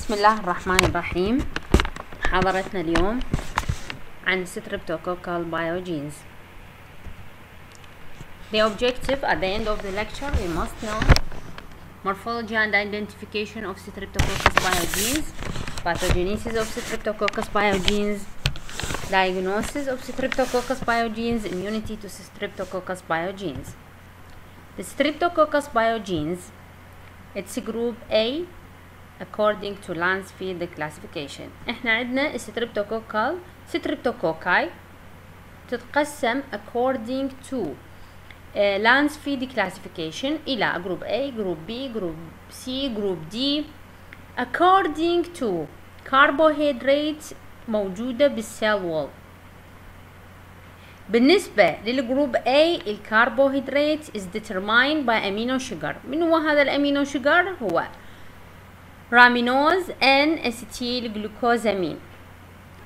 بسم الله الرحمن الرحيم. محاضرتنا اليوم عن Streptococcal pyogenes. The objective at the end of the lecture, we must know morphology and identification of Streptococcus pyogenes, pathogenesis of Streptococcus pyogenes, diagnosis of Streptococcus pyogenes, immunity to Streptococcus pyogenes. The Streptococcus pyogenes, it's group A according to Landsfield classification. احنا عندنا streptococci تتقسم according to Landsfield classification إلى group A, group B, group C, group D according to carbohydrates موجودة بالسيل وول. بالنسبة للجروب A الكربوهيدرات is determined by amino sugar. من هو هذا الامينو شوجر؟ هو رامينوز ان اسيتيل جلوكوزامين.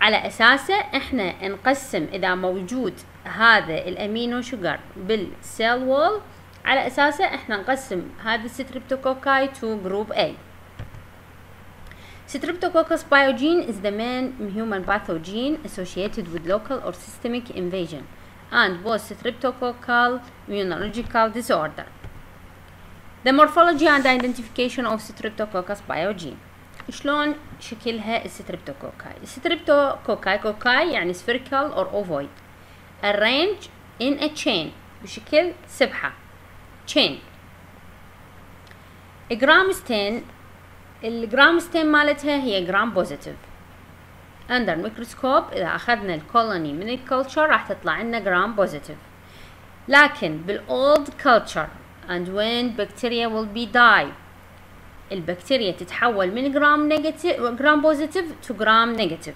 على اساسه احنا نقسم اذا موجود هذا الامينو شوجر بالسيل وول، على اساسه احنا نقسم هذا الستريبتوكوكاي to group A. Streptococcus pyogene is the main human pathogen associated with local or systemic invasion and both streptococcal immunological disorder. The morphology and identification of Streptococcus pyogene. شلون شكلها الستريبتوكوكاي؟ الستريبتوكوكاي يعني spherical or ovoid arranged in a chain بشكل سبحة chain. الجرام ستين مالتها هي جرام بوزيتيف. under ميكروسكوب إذا أخذنا الكولوني من الكلتشر راح تطلع لنا جرام بوزيتيف، لكن بالأولد كلتشر and when bacteria will be die البكتيريا تتحول من جرام بوزيتيف to جرام نيجاتيف.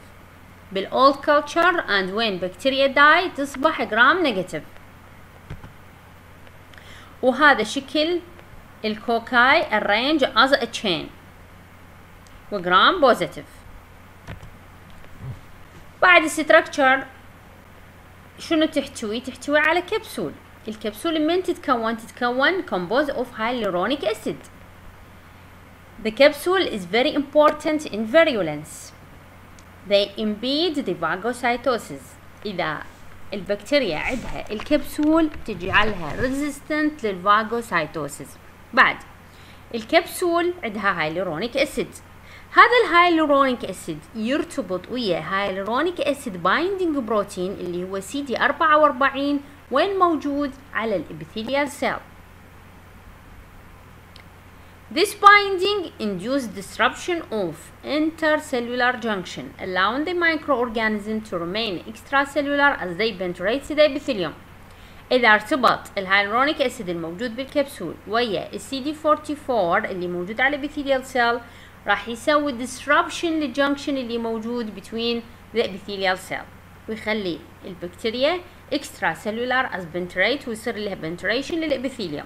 بالأولد كلتشر and when bacteria die تصبح جرام نيجاتيف. وهذا شكل الكوكاي arrange as a chain وجرام بوزيتيف. بعد الستركتشر شنو تحتوي؟ تحتوي على كبسول. الكبسول من تتكون composed of hyaluronic acid. The capsule is very important in virulence. They impede the phagocytosis. إذا البكتيريا عندها الكبسول تجعلها resistant للفاغوسايتوسيس. بعد الكبسول عندها hyaluronic acid. هذا الهايلورونيك اسيد يرتبط ويا hyaluronic acid-binding بروتين اللي هو CD44 وين موجود على الابيثيليال cell. This binding induces disruption of intercellular junction, allowing the microorganism to remain extracellular as they penetrate the epithelium. إذا ارتبط الهايلورونيك اسيد الموجود بالكبسول ويا CD44 اللي موجود على الابيثيليال cell راح يسوي disruption للجنكشن اللي موجود between the epithelial cell ويخلي البكتيريا extracellular as penetrate ويصير لها penetration للابيثيليوم.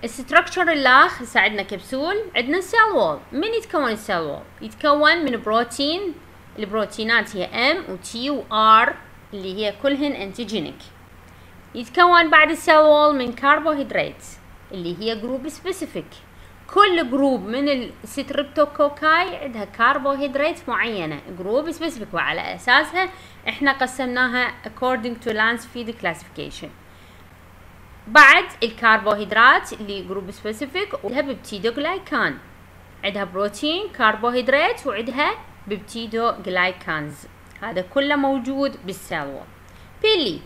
الستركتشر الاخ يساعدنا كبسول. عندنا السيل وول. من يتكون السيل وول؟ يتكون من بروتين. البروتينات هي M و T و R اللي هي كلهن انتيجينيك. يتكون بعد السيل وول من كربوهيدرات اللي هي جروب سبيسيفيك. كل جروب من الستريبتوكوكاي عندها كربوهيدرات معينة جروب سبيسيفيك، وعلى أساسها احنا قسمناها according to Landsfield classification. بعد الكربوهيدرات اللي جروب سبيسيفيك وعندها بيبتيدوغلايكان، عندها بروتين كربوهيدرات وعندها بيبتيدوغلايكانز. هذا كله موجود بالسيل وول. بيلي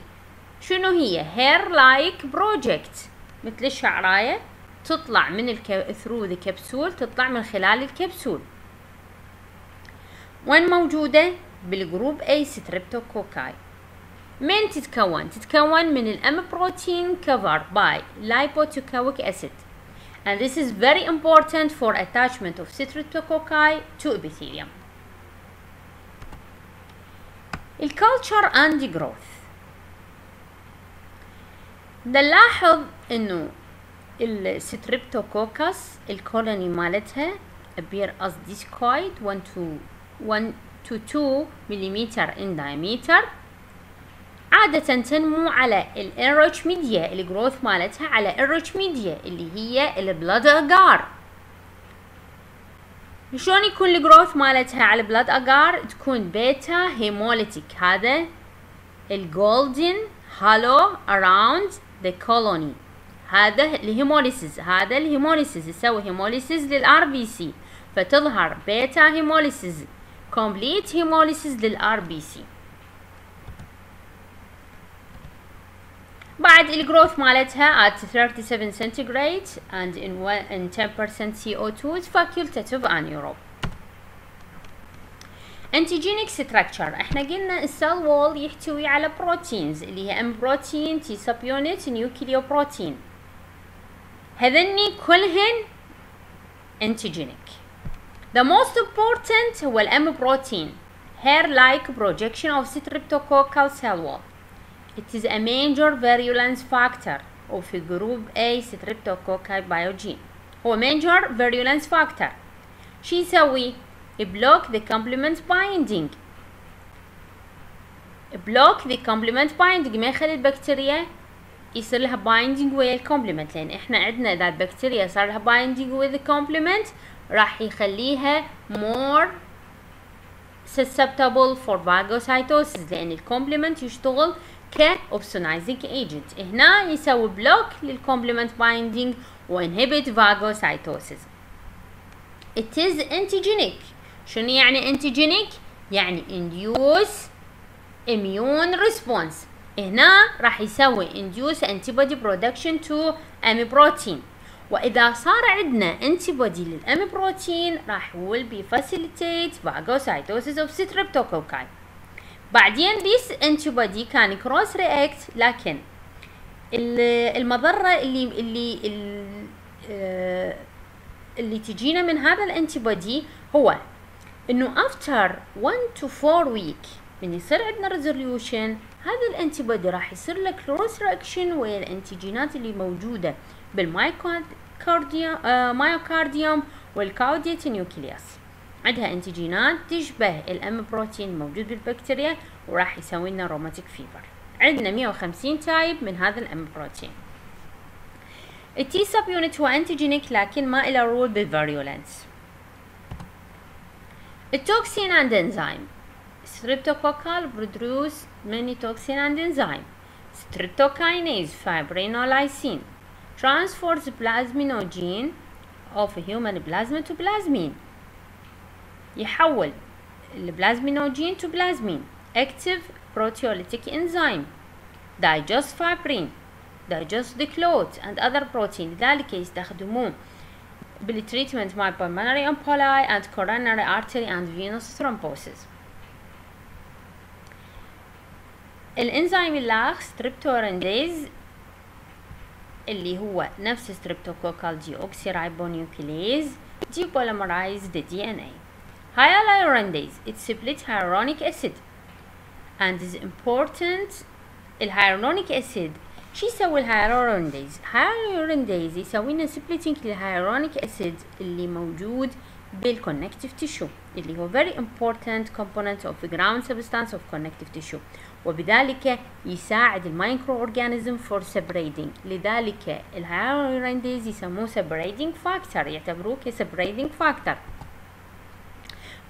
شنو هي؟ هير لايك بروجكت، مثل الشعراية تطلع من through the capsule، تطلع من خلال الكبسول. وين موجودة؟ بالجروب A ستريبتوكوكاي. من تتكون؟ تتكون من الأم بروتين covered by lipotocoic acid and this is very important for attachment of streptococci to epithelium. الculture and growth. نلاحظ إنه الستريبتوكوكس الكولوني مالتها appear as discoid 1 to 2 مليمتر in diameter. عادة تنمو على الانريتش ميديا. الجروث مالتها على انريتش ميديا اللي هي البلاد اجار. شلون يكون الجروث مالتها على البلاد اجار؟ تكون بيتا هيموليتيك. هذا الجولدن هالو around the colony. هذا الهيموليسيس. هذا الهيموليسيس يسوي هيموليسيس للار بي سي، فتظهر بيتا هيموليسيس كومبليت هيموليسيس للار بي سي. بعد الجروث مالتها at 37 centigrade and in 10% CO2 is facultative anaerobe. Antigenic structure. احنا قلنا السيل وول يحتوي على بروتينز اللي هي ام بروتين، تي سب يونت، نيوكليو بروتين. هذني كلهن antigenic. The most important هو الام بروتين hair-like projection of streptococcal cell wall. It is a major virulence factor وفي جروب A streptococci pyogen. هو major virulence factor. شو يسوي؟ block the complement binding. block the complement binding ما يخلي البكتيريا يصير لها binding ويا الكومبلمنت، لان احنا عندنا اذا البكتيريا صار لها binding with the complement راح يخليها more susceptible for phagocytosis، لان الكومبلمنت يشتغل كأوبسونايزنج ايجنت. هنا يسوي بلوك للكومبلمنت بايندينج وانهبت phagocytosis. It is antigenic. شنو يعني antigenic؟ يعني induce immune response. هنا راح يسوي induce antibody production to M protein، وإذا صار عندنا antibody للM protein راح will be facilitate phagocytosis of streptococci. بعدين this antibody can cross react، لكن المضرة اللي تجينا من هذا الانتيبودي هو انه after 1 to 4 week من يصير عندنا resolution هذا الانتيبودي راح يصير له cross reaction ويا الانتيجينات اللي موجودة بالمايوكارديوم والكاوديت نيوكليوس. عندها انتيجينات تشبه الام بروتين الموجود بالبكتيريا وراح يسوي لنا روماتيك فيفر. عندنا 150 تايب من هذا الام بروتين. التي سب يونت هو انتيجينيك لكن ما له رول بالفيرولنس. التوكسين اند انزيم. Streptococcal produce many toxin and enzyme. Streptokinase fibrinolysin transfers plasminogen of human plasma to plasmin. يحول البلازمينوجين to plasmin. Active proteolytic enzyme. Digest fibrin. Digest the clot and other protein. لذلك يستخدموه بالتريتمنت مع pulmonary emboli and coronary artery and venous thrombosis. الانزيم اللاخ streptorendase اللي هو نفس streptococcal deoxyribonuclease depolymerize the DNA. Hyaluronic it split hyaluronic acid and is important. الهيالورونيك acid شو يسوي الهيالورونيديز؟ الهيالورونيديز يسوي لنا سبليتنج للهيالورونيك acid اللي موجود بالconnective tissue اللي هو very important component of the ground substance of connective tissue، وبذلك يساعد المايكرو اورجانيزم for separating. لذلك الهيالورونيديز يسموه separating factor، يعتبروه كسeparating factor.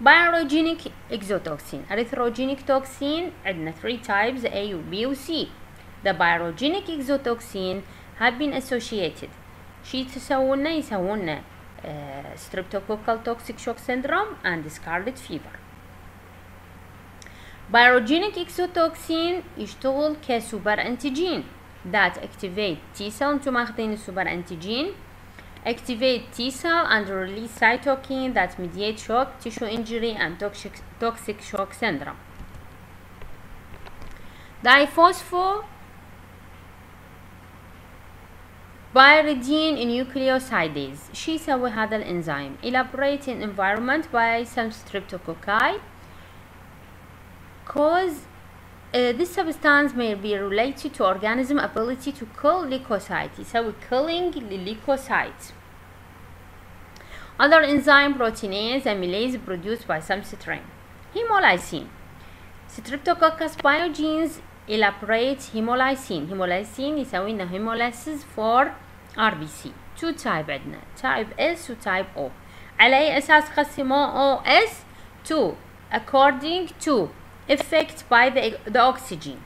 Pyrogenic exotoxin. Erythrogenic toxin عندنا 3 types A و B و C. The pyrogenic exotoxin have been associated. شي يسوونا؟ يسوونا streptococcal toxic shock syndrome and scarlet fever. Pyrogenic exotoxin يشتغل كسوبر انتيجين that activate T cell. انتم ماخذين السوبر انتيجين activate T cell and release cytokine that mediate shock, tissue injury and toxic shock syndrome. Diphosphopyridine nucleotide. شو يسوي هذا الانزيم؟ elaborate in environment by some streptococci cause this substance may be related to organism ability to kill leukocytes. يسوي killing لللeukocytes. Other enzyme proteinase amylase produced by some strain. Hemolysins. Streptococcus Spyogenes elaborate hemolysins. Hemolysins يسوي لنا hemolysis for RBC. 2 type عندنا type S و type O. على أي أساس قسموه OS to according to effect by the oxygen.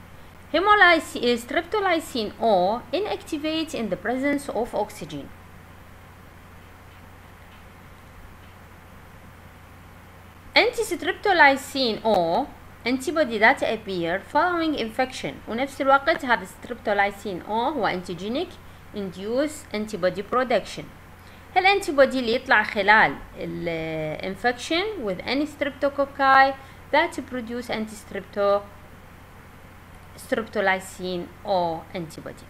Streptolysin O inactivates in the presence of oxygen. Anti-streptolysin O antibody that appear following infection. ونفس الوقت هذا streptolysin O هو antigenic induce antibody production. هالانتيبودي اللي يطلع خلال infection with any streptococci that produce streptolysin O antibody.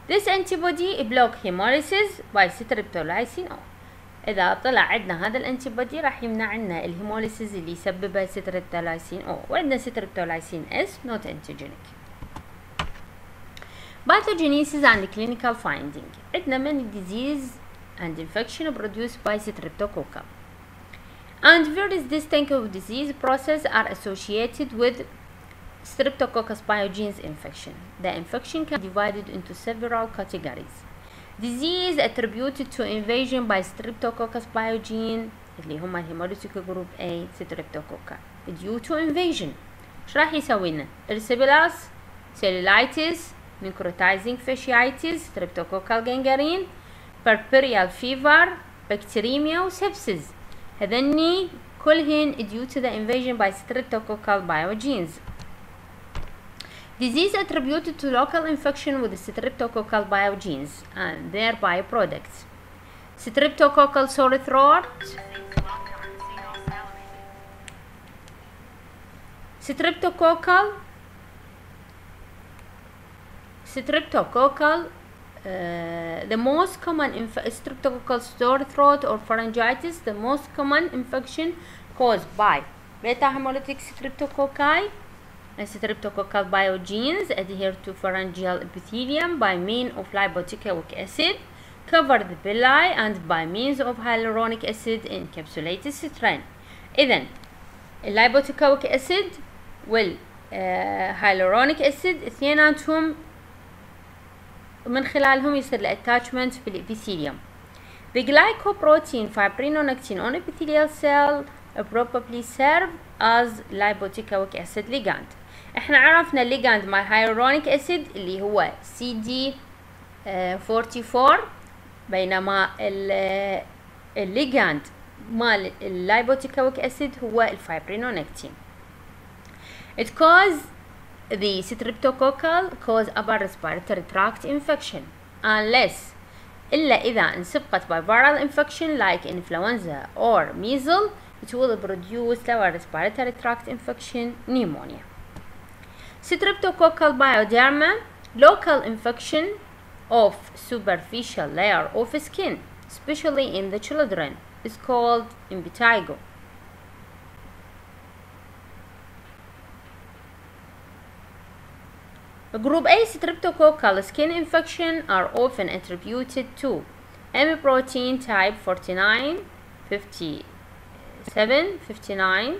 This antibody block hemolysis by streptolysin O. إذا طلع عندنا هذا الانتيبودي راح يمنع عنا الهيموليسيس اللي يسببها streptolysin O، وعندنا streptolysin S not antigenic. Pathogenesis and clinical finding. عندنا many disease and infection produced by streptococcal. And various distinct disease processes are associated with Streptococcus pyogenes infection. The infection can be divided into several categories. Disease attributed to invasion by Streptococcus pyogene اللي هم الهيموليتيك جروب A Streptococcal due to invasion. ايش راح يسوي لنا؟ erysipelas, cellulitis, necrotizing fasciitis, streptococcal gangrene, puerperal fever, bacteremia وسبسز. هذني كلهن due to the invasion by Streptococcal pyogenes. Disease attributed to local infection with Streptococcal pyogenes and their byproducts. Streptococcal sore throat, Streptococcal the most common streptococcal sore throat or pharyngitis, the most common infection caused by beta hemolytic streptococci and streptococcal pyogenes adhere to pharyngeal epithelium by means of lipoic acid, cover the villi, and by means of hyaluronic acid encapsulated strain. إذن lipoic acid والhyaluronic acid اثنيناتهم من خلالهم يصير الاتاتشمنت في الابيثيليوم. The glycoprotein fibrinonectin on epithelial cell probably serve as lipoic acid ligand. احنا عرفنا ligand مال hyaluronic acid اللي هو CD44 بينما الليجاند مال اللايبوتيكويك acid هو الفايبرينونكتين. It cause the streptococcal cause upper respiratory tract infection unless إلا إذا انسبقت by viral infection like influenza or measles, it will produce lower respiratory tract infection pneumonia. Streptococcal bioderma, local infection of superficial layer of skin, especially in the children, is called impetigo. Group A streptococcal skin infection are often attributed to M protein type 49, 57, 59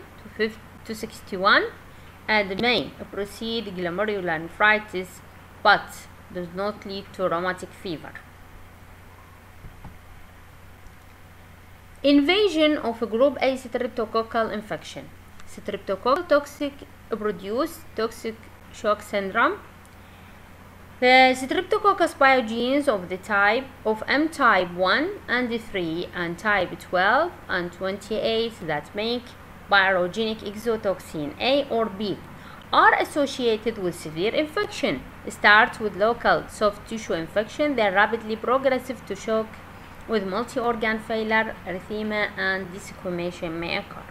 to 61 and may proceed glomerular nephritis but does not lead to rheumatic fever. Invasion of a group A streptococcal infection. Streptococcal toxic produce toxic shock syndrome. The Streptococcus pyogenes of the type of M type 1 and 3 and type 12 and 28 that make pyrogenic exotoxin A or B are associated with severe infection. Start with local soft tissue infection, then rapidly progressive to shock with multi-organ failure, erythema and desquamation may occur.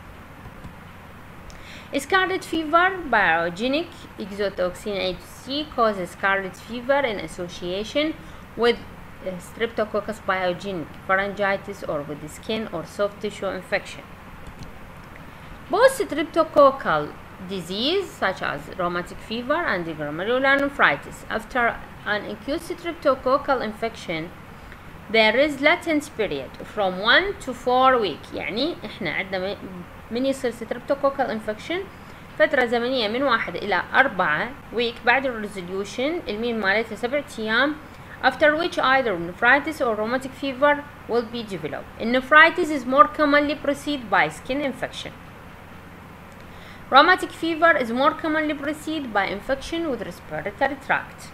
Scarlet fever, pyrogenic exotoxin A to C causes scarlet fever in association with Streptococcus pyogenic pharyngitis or with skin or soft tissue infection. Both streptococcal disease such as rheumatic fever and glomerular nephritis after an acute streptococcal infection there is latent period from 1 to 4 weeks. يعني احنا عندنا من يصير streptococcal infection فترة زمنية من 1 إلى 4 week بعد الريزوليوشن المين مالتها 7 أيام after which either nephritis or rheumatic fever will be developed. Nephritis is more commonly preceded by skin infection. Rheumatic fever is more commonly preceded by infection with respiratory tract.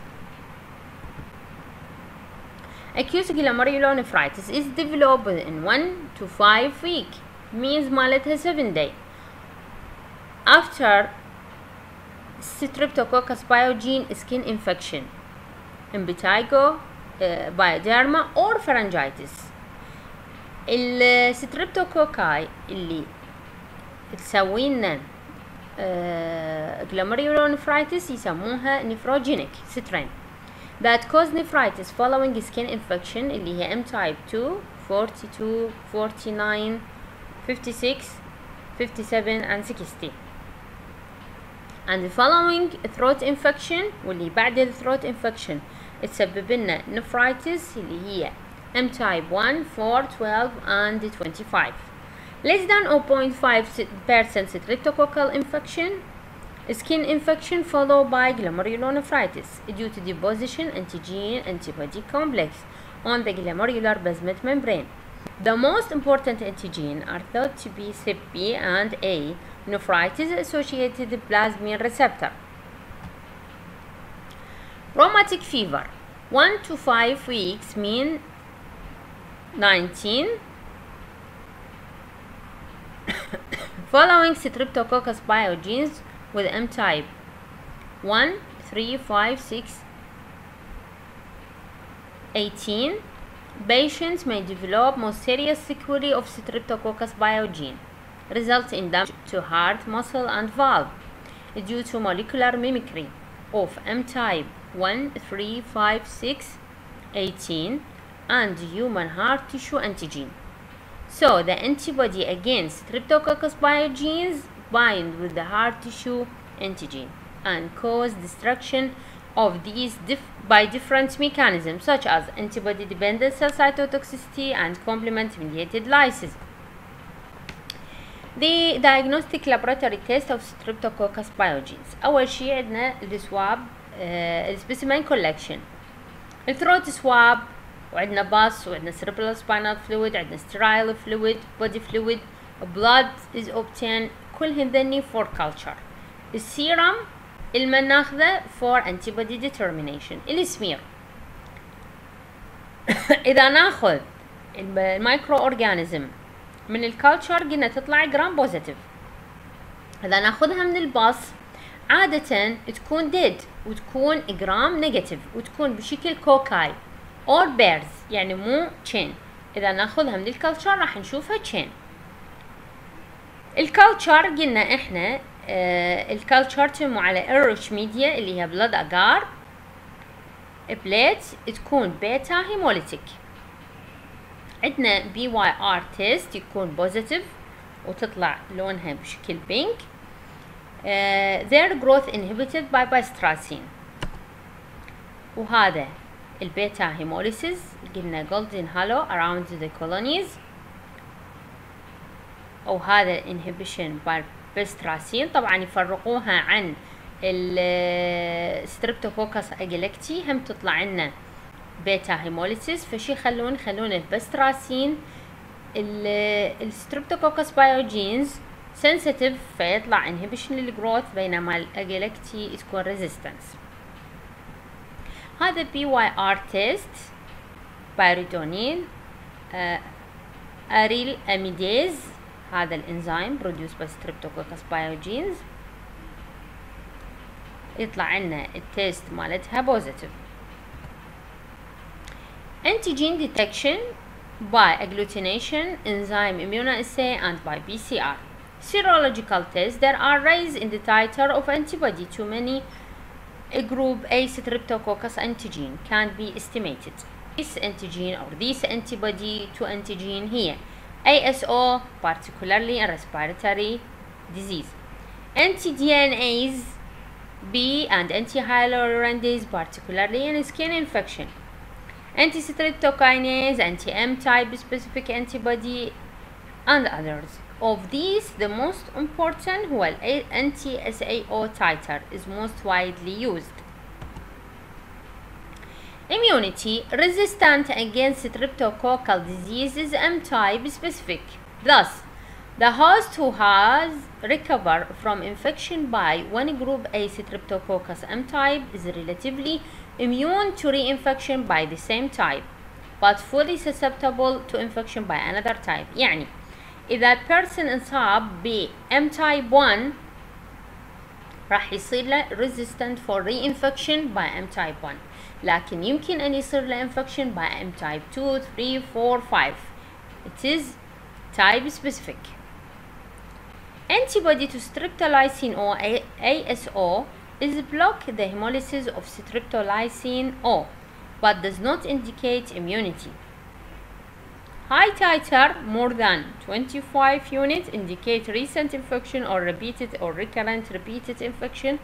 Acute glomerulonephritis is developed in 1 to 5 weeks, means مالتها 7 days. After Streptococcus pyogene skin infection, impetigo, bioderma or pharyngitis. الستريبتوكوكاي اللي تسوي لنا glomerulonephritis يسموها nephrogenic strain that cause nephritis following skin infection اللي هي M type 2, 42, 49, 56, 57 and 60. and following throat infection واللي بعد الثروت infection تسبب لنا nephritis اللي هي M type 1, 4, 12 and 25. Less than 0.5% streptococcal infection, skin infection followed by glomerulonephritis due to deposition antigen antibody complex on the glomerular basement membrane. The most important antigen are thought to be CP and A, nephritis associated plasmin receptor. Rheumatic fever 1 to 5 weeks mean 19 following Streptococcus pyogenes with M type 1, 3, 5, 6, 18. Patients may develop more serious sequelae of Streptococcus pyogene, result in damage to heart, muscle and valve due to molecular mimicry of M type 1, 3, 5, 6, 18 and human heart tissue antigen. So the antibody against Streptococcus pyogenes bind with the heart tissue antigen and cause destruction of these by different mechanisms such as antibody-dependent cell cytotoxicity and complement-mediated lysis. The diagnostic laboratory test of Streptococcus pyogenes. أول شيء عندنا السواب السبيسيمين كولكشن، الثروت سواب، وعندنا باص، وعندنا cerebral spinal fluid، عندنا sterile fluid، body fluid، blood is obtained. كل هذني for culture. السيرم اللي ناخذه for antibody determination. السمير إذا ناخذ المايكرو أورجانيزم من الكالتشر قلنا تطلع جرام بوزيتيف. إذا ناخذها من الباص عادة تكون ديد وتكون جرام نيجاتيف وتكون بشكل كوكاي or bears يعني مو chain. إذا ناخذها من الكالتشر راح نشوفها chain. الكالتشر قلنا إحنا الكالتشر تمو على الرش ميديا اللي هي بلاد أجار بليت تكون بيتا هيموليتيك. عندنا BYR تيست يكون بوزيتيف وتطلع لونها بشكل بينك. their growth inhibited by bystrazine. وهذا البيتا هيموليسيس قلنا golden halo around the colonies. وهذا inhibition by bystrazine طبعا يفرقوها عن الستريبتوكوكس اجلكتي هم تطلع لنا بيتا هيموليسيس. فشي خلون البستراسين الستريبتوكوكس بايوجينز سنسيتيف فيطلع انهبيشن للجروث بينما الاجلكتي تكون ريزيستنس. هذا BYR تيست بايريدونين اريل اميديز هذا الانزيم produced by Streptococcus pyogenes يطلع لنا التيست مالتها بوزيتيف. Antigen detection by agglutination, enzyme immunoassay and by PCR. Serological tests there are raised in the titer of antibody to many group A Streptococcus antigen can be estimated. This antigen or this antibody to antigen here ASO particularly in respiratory disease, anti-DNase B and anti-hyaluronidase particularly in skin infection, anti-streptokinase, anti-M type specific antibody and others. Of these the most important هو anti-SAO titer is most widely used. Immunity resistant against streptococcal diseases M-type specific. Thus, the host who has recovered from infection by one group A Streptococcus M-type is relatively immune to reinfection by the same type, but fully susceptible to infection by another type. يعني إذا person انصاب ب M-type 1 راح يصير له resistant for reinfection by M-type 1. لكن يمكن أن يصير له infection by M-type 2, 3, 4, 5. It is type specific. Antibody to streptolysin O, ASO, is block the hemolysis of streptolysin O, but does not indicate immunity. High titer more than 25 units indicate recent infection or repeated or recurrent repeated infection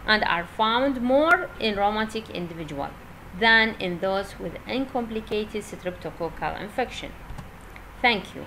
and are found more in rheumatic individuals than in those with uncomplicated streptococcal infection. Thank you.